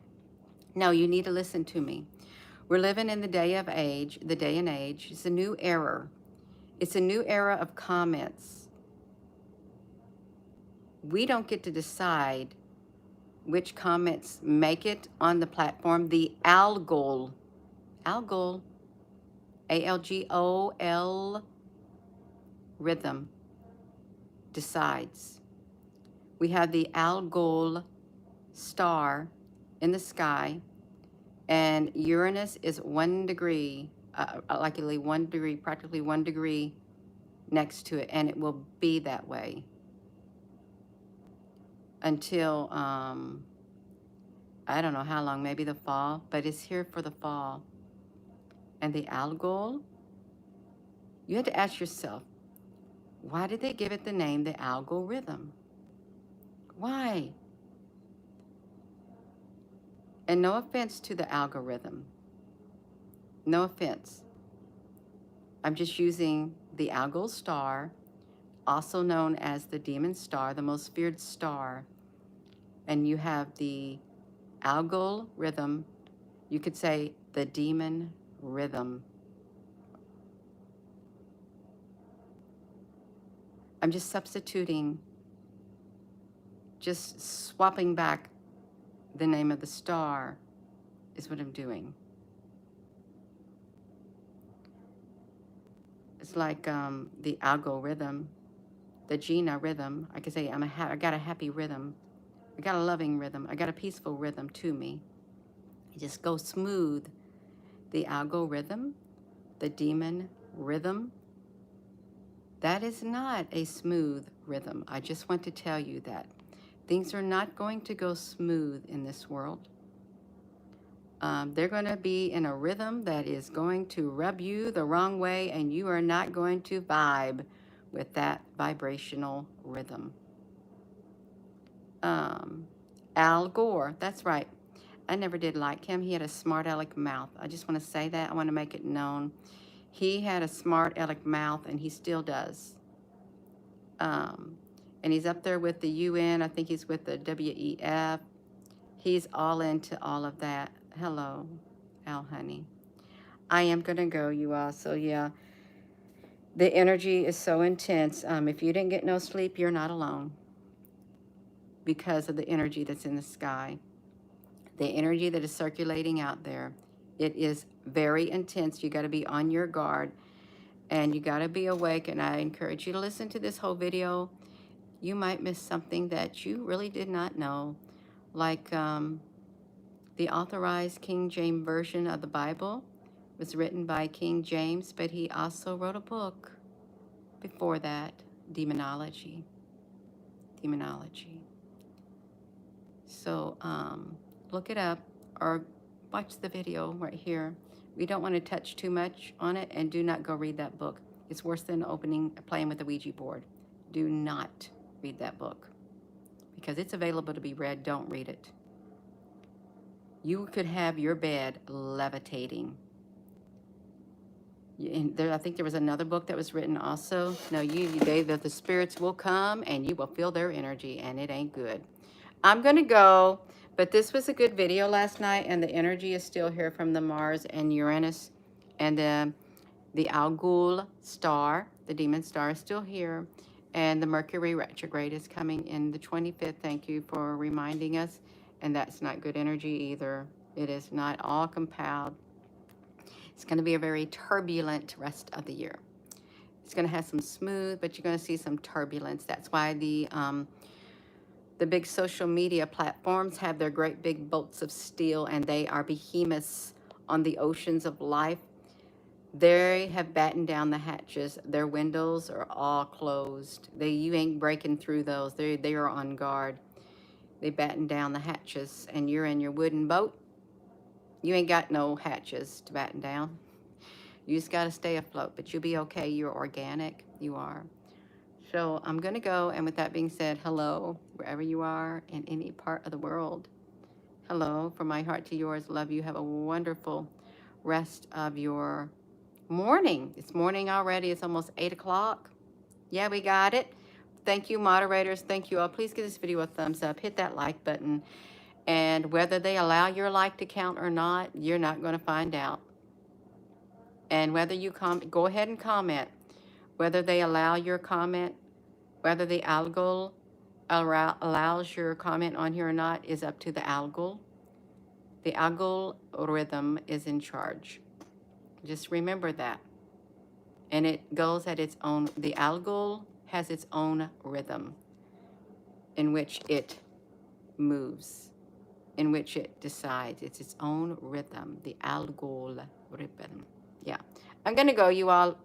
No, you need to listen to me. We're living in the day and age. It's a new era. It's a new era of comments. We don't get to decide which comments make it on the platform. The Algol, ALGOL rhythm decides. We have the Algol star in the sky, and Uranus is 1 degree, likely 1 degree, practically 1 degree next to it, and it will be that way until, I don't know how long, maybe the fall, but it's here for the fall. And the Algol, you had to ask yourself, why did they give it the name the Algol rhythm? Why? And no offense to the algorithm. No offense. I'm just using the Algol star, also known as the demon star, the most feared star. And you have the Algol rhythm. You could say the demon rhythm. I'm just substituting, just swapping back the name of the star is what I'm doing. It's like the algorithm, the Gina rhythm. I could say I got a happy rhythm. I got a loving rhythm. I got a peaceful rhythm to me. It just goes smooth. The algorithm, the demon rhythm, that is not a smooth rhythm. I just want to tell you that. Things are not going to go smooth in this world. They're going to be in a rhythm that is going to rub you the wrong way, and you are not going to vibe with that vibrational rhythm. Um, Al Gore, that's right. I never did like him. He had a smart aleck mouth. I just want to say that. I want to make it known. He had a smart aleck mouth, and he still does. Um, and he's up there with the UN. I think he's with the WEF. He's all into all of that. Hello, Al Honey. I am going to go, you all. So, yeah, the energy is so intense. If you didn't get no sleep, you're not alone because of the energy that's in the sky, the energy that is circulating out there. It is very intense. You got to be on your guard and you got to be awake. And I encourage you to listen to this whole video. You might miss something that you really did not know, like the authorized King James Version of the Bible was written by King James, but he also wrote a book before that, Demonology. Demonology. So look it up or watch the video right here. We don't want to touch too much on it, and do not go read that book. It's worse than playing with the Ouija board. Do not read that book because it's available to be read. Don't read it. You could have your bed levitating. I think there was another book that was written also. No, that the spirits will come and you will feel their energy, and it ain't good. I'm going to go, but this was a good video last night, and the energy is still here from the Mars and Uranus, and the Algol star, the demon star, is still here, and the Mercury retrograde is coming in the 25th. Thank you for reminding us, and that's not good energy either. It is not all compiled. It's going to be a very turbulent rest of the year. It's going to have some smooth, but you're going to see some turbulence. That's why the big social media platforms have their great big bolts of steel, and they are behemoths on the oceans of life. They have battened down the hatches. Their windows are all closed. You ain't breaking through those. They are on guard. They batten down the hatches, and you're in your wooden boat. You ain't got no hatches to batten down. You just got to stay afloat, but you'll be okay. You're organic. You are. So I'm going to go. And with that being said, hello, wherever you are in any part of the world. Hello, from my heart to yours. Love you. Have a wonderful rest of your morning. It's morning already. It's almost 8 o'clock. Yeah, we got it. Thank you, moderators. Thank you all. Please give this video a thumbs up. Hit that like button. And whether they allow your like to count or not, you're not going to find out. And whether you go ahead and comment. Whether they allow your comment, whether the Algol allows your comment on here or not is up to the Algol. The Algol rhythm is in charge. Just remember that. And it goes at its own, the Algol has its own rhythm in which it moves, in which it decides. It's its own rhythm, the Algol rhythm. Yeah. I'm going to go, you all.